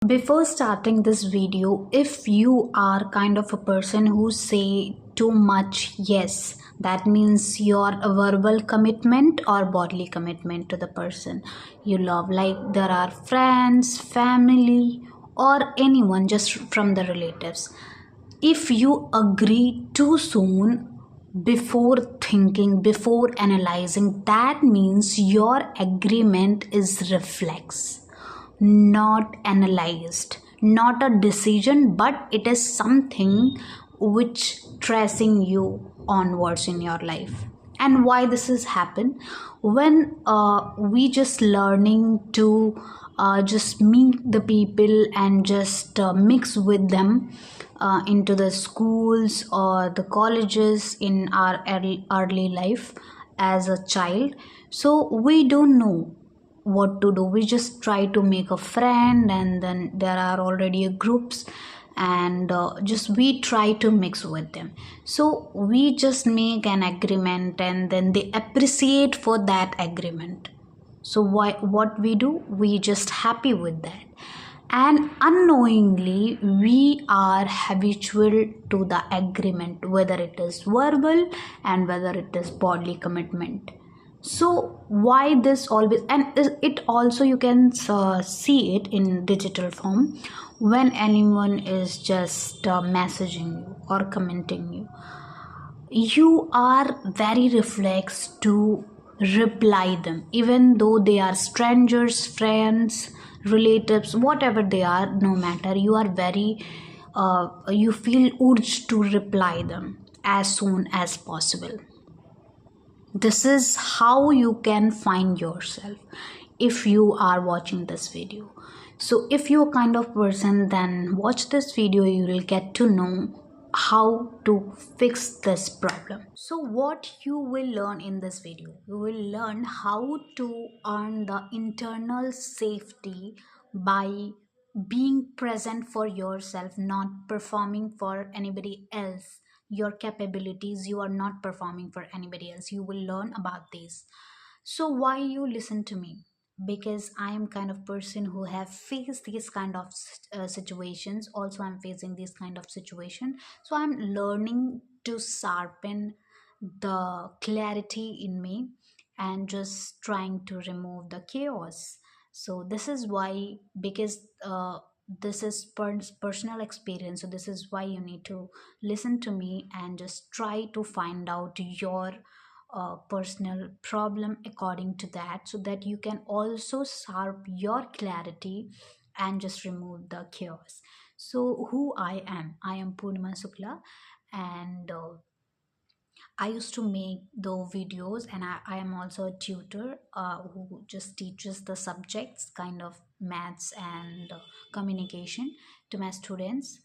Before starting this video, if you are kind of a person who say too much yes, that means your verbal commitment or bodily commitment to the person you love, like there are friends, family, or anyone just from the relatives. If you agree too soon, before thinking, before analyzing, that means your agreement is reflex, not analyzed, not a decision, but it is something which tracing you onwards in your life. And why this has happened? When we just learning to just meet the people and just mix with them into the schools or the colleges in our early life as a child, so we don't know what to do. We just try to make a friend, and then there are already groups, and just we try to mix with them. So we just make an agreement, and then they appreciate for that agreement. So what we do, we just happy with that, and unknowingly we are habitual to the agreement, whether it is verbal and whether it is bodily commitment. So why this always, and it also you can see it in digital form. When anyone is just messaging you or commenting you are very reflex to reply them, even though they are strangers, friends, relatives, whatever they are, no matter, you are very you feel urged to reply them as soon as possible. This is how you can find yourself if you are watching this video. So if you're kind of person, then watch this video, you will get to know how to fix this problem. So what you will learn in this video, you will learn how to earn the internal safety by being present for yourself, not performing for anybody else. Your capabilities, you are not performing for anybody else. You will learn about this. So why you listen to me? Because I am kind of person who have faced these kind of situations. Also I'm facing this kind of situation, so I'm learning to sharpen the clarity in me and just trying to remove the chaos. So this is why, because this is personal experience, so this is why you need to listen to me and just try to find out your personal problem according to that, so that you can also sharp your clarity and just remove the chaos. So who I am Purnima Sukla, and I used to make the videos, and I am also a tutor who just teaches the subjects, kind of maths and communication, to my students.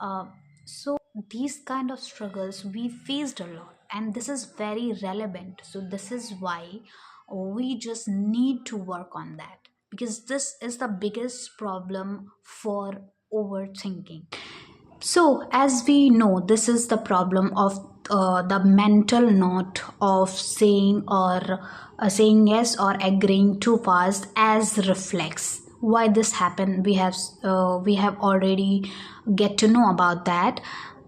Uh, so these kind of struggles we faced a lot, and this is very relevant. So this is why we just need to work on that, because this is the biggest problem for overthinking. So, as we know, this is the problem of the mental knot of saying yes or agreeing too fast as reflex. Why this happened? We have already get to know about that.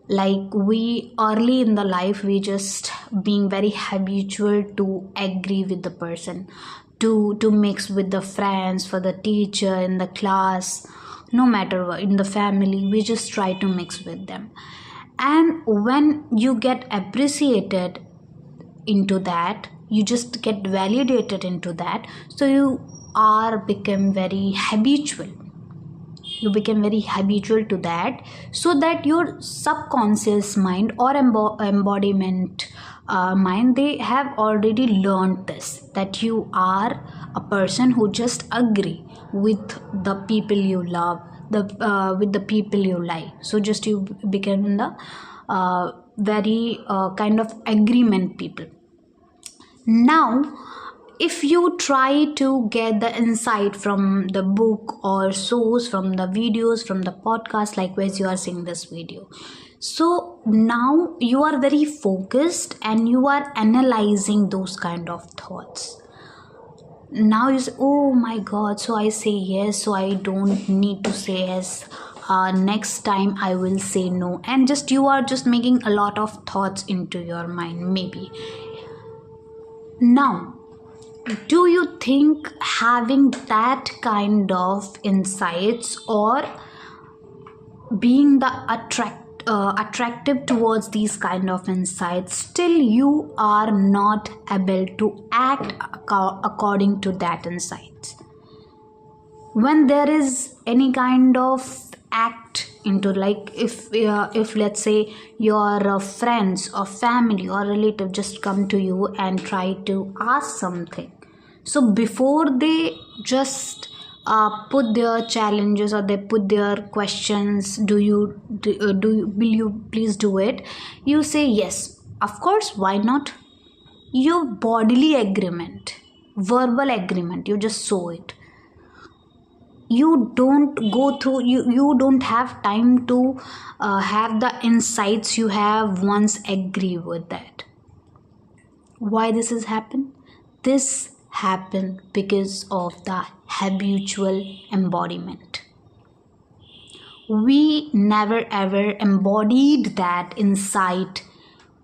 Like we early in the life, we just being very habitual to agree with the person, to mix with the friends, for the teacher in the class, no matter what, in the family, we just try to mix with them. And when you get appreciated into that, you just get validated into that, so you are become very habitual, you become very habitual to that, so that your subconscious mind or embodiment mind, they have already learned this, that you are a person who just agree with the people you love, the with the people you like. So just you become the very kind of agreement people. Now, if you try to get the insight from the book or source, from the videos, from the podcast, likewise you are seeing this video, so now you are very focused and you are analyzing those kind of thoughts. Now you say, oh my god, so I say yes, so I don't need to say yes. Next time I will say no, and just you are just making a lot of thoughts into your mind, maybe. Now, do you think having that kind of insights, or being the attractive towards these kind of insights, still you are not able to act according to that insights? When there is any kind of act into, like, if let's say your friends or family or relative just come to you and try to ask something, so before they just put their challenges or they put their questions, will you please do it, you say yes, of course, why not. Your bodily agreement, verbal agreement, you just show it. You don't go through, you don't have time to have the insights you have once agree with that. Why this has happened? This happened because of the habitual embodiment. We never ever embodied that insight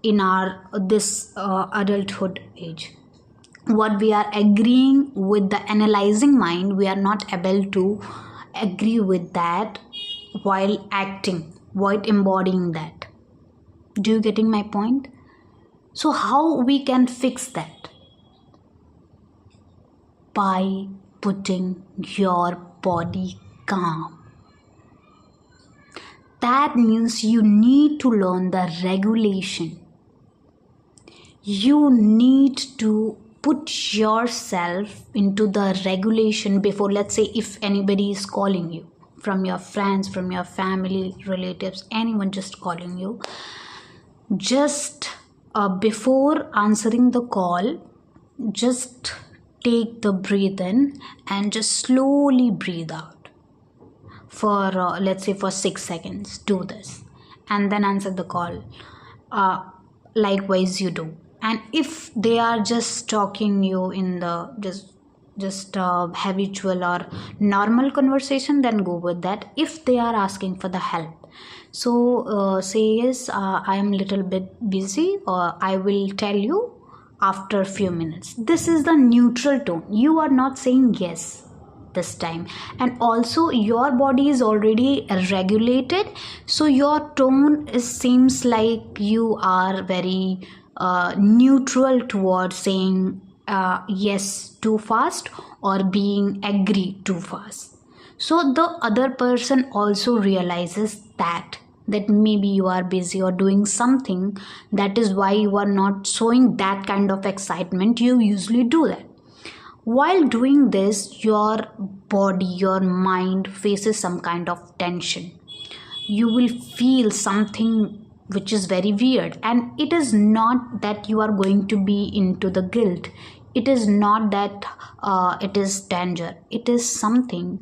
in our this adulthood age. What we are agreeing with the analyzing mind, we are not able to agree with that while acting, while embodying that. Do you getting my point? So how we can fix that? By putting your body calm. That means you need to learn the regulation. You need to put yourself into the regulation before, let's say, if anybody is calling you, from your friends, from your family, relatives, anyone just calling you, just before answering the call, just take the breathe in and just slowly breathe out for let's say for 6 seconds. Do this and then answer the call. Likewise you do. And if they are just talking you in the just habitual or normal conversation, then go with that. If they are asking for the help, so say yes, I am little bit busy, or I will tell you after a few minutes. This is the neutral tone. You are not saying yes this time, and also your body is already regulated, so your tone seems like you are very neutral towards saying yes too fast or being agree too fast. So the other person also realizes that maybe you are busy or doing something, that is why you are not showing that kind of excitement you usually do that. While doing this, your body, your mind faces some kind of tension. You will feel something which is very weird, and it is not that you are going to be into the guilt. It is not that it is danger. It is something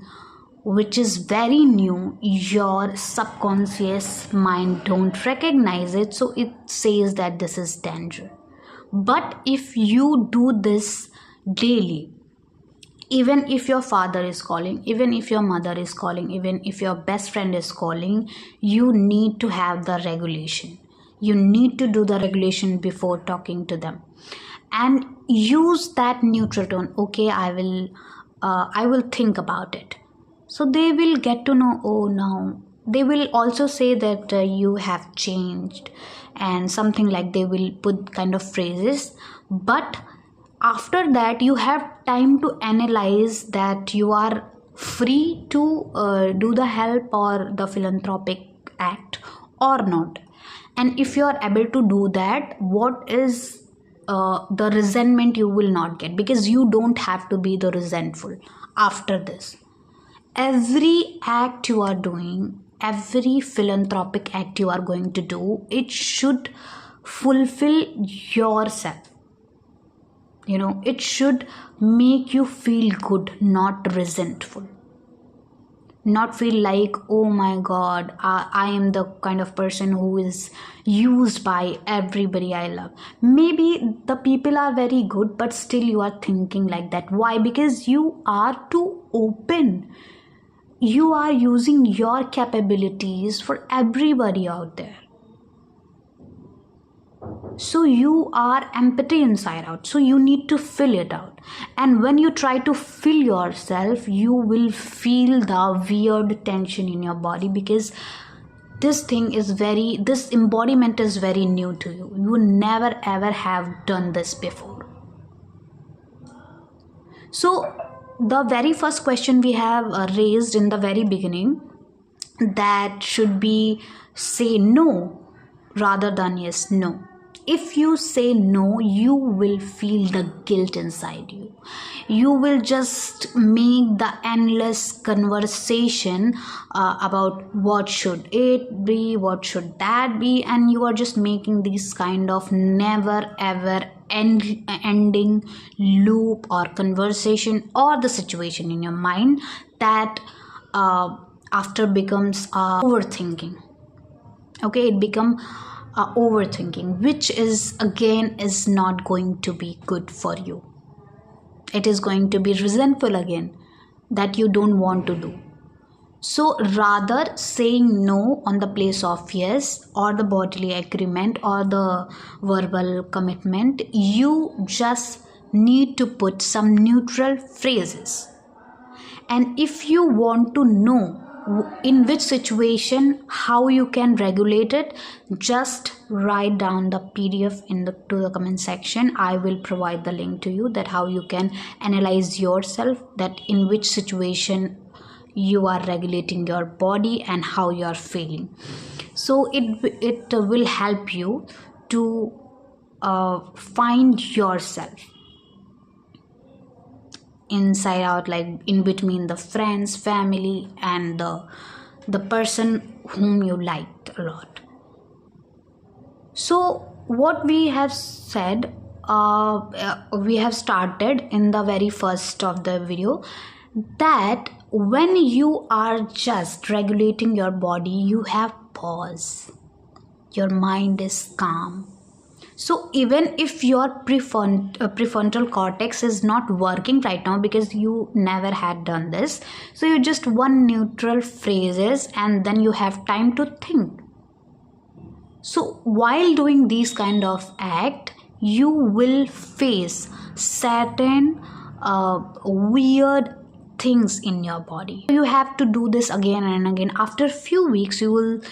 which is very new. Your subconscious mind don't recognize it, so it says that this is danger. But if you do this daily, even if your father is calling, even if your mother is calling, even if your best friend is calling, you need to have the regulation. You need to do the regulation before talking to them, and use that neutral tone. Okay, I will think about it. So they will get to know, oh, now they will also say that you have changed, and something like they will put kind of phrases. But after that, you have time to analyze that you are free to do the help or the philanthropic act or not. And if you are able to do that, what is the resentment you will not get, because you don't have to be the resentful after this. Every act you are doing, every philanthropic act you are going to do, it should fulfill yourself. It should make you feel good, not resentful. not feel like, oh my god, I am the kind of person who is used by everybody I love. Maybe the people are very good, but still you are thinking like that. Why? Because you are too open. You are using your capabilities for everybody out there. So you are empty inside out, so you need to fill it out. And when you try to fill yourself, you will feel the weird tension in your body, because this embodiment is very new to you. You never ever have done this before. So the very first question we have raised in the very beginning, that should be say no rather than yes. No. If you say no, you will feel the guilt inside you. You will just make the endless conversation about what should it be, what should that be, and you are just making this kind of never ever ending loop or conversation or the situation in your mind that after becomes overthinking. Okay, it become overthinking, which is again is not going to be good for you. It is going to be resentful again, that you don't want to do. So rather saying no on the place of yes, or the bodily agreement or the verbal commitment, you just need to put some neutral phrases. And if you want to know in which situation how you can regulate it, just write down the pdf to the comment section. I will provide the link to you, that how you can analyze yourself, that in which situation you are regulating your body and how you are feeling. So it will help you to find yourself inside out, like in between the friends, family, and the person whom you liked a lot. So what we have said, we have started in the very first of the video, that when you are just regulating your body, you have pause, your mind is calm. So even if your prefrontal cortex is not working right now because you never had done this, so you just one neutral phrases and then you have time to think. So while doing these kind of act, you will face certain weird things in your body. You have to do this again and again. After few weeks, you will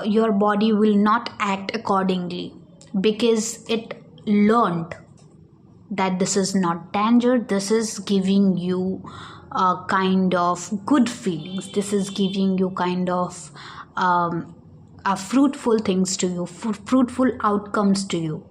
your body will not act accordingly, because it learned that this is not danger. This is giving you a kind of good feelings. This is giving you kind of fruitful things to you, fruitful outcomes to you.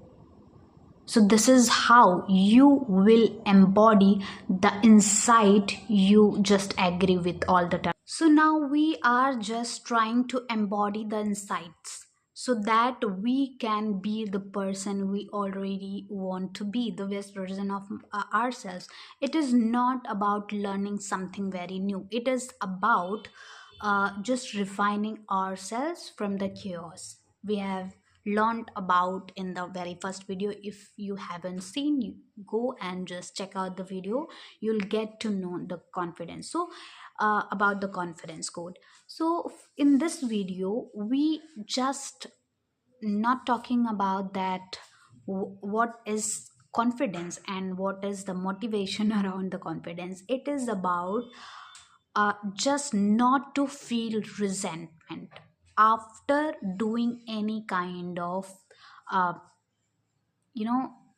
So this is how you will embody the insight you just agree with all the time. So now we are just trying to embody the insights, so that we can be the person we already want to be, the best version of ourselves. It is not about learning something very new. It is about just refining ourselves from the chaos we have learned about in the very first video. If you haven't seen, you go and just check out the video. You'll get to know the confidence. So about the confidence code. So in this video we just not talking about that what is confidence and what is the motivation around the confidence. It is about just not to feel resentment after doing any kind of uh,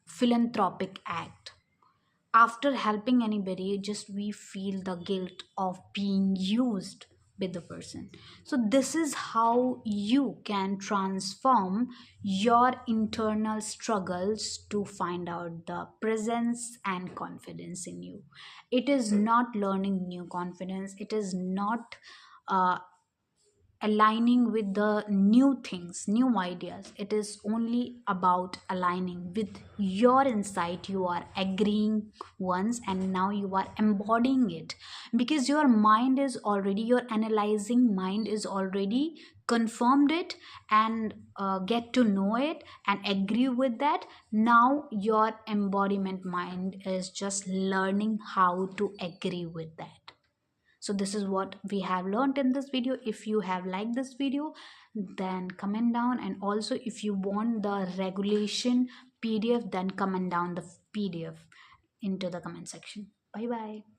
philanthropic act. After helping anybody, just we feel the guilt of being used with the person. So this is how you can transform your internal struggles to find out the presence and confidence in you. It is not learning new confidence. It is not uh, aligning with the new things, new ideas. It is only about aligning with your insight. You are agreeing once and now you are embodying it, because your mind is already, your analyzing mind is already confirmed it and get to know it and agree with that. Now your embodiment mind is just learning how to agree with that. So this is what we have learned in this video. If you have liked this video, then comment down, and also if you want the regulation PDF, then comment down the PDF into the comment section. Bye bye.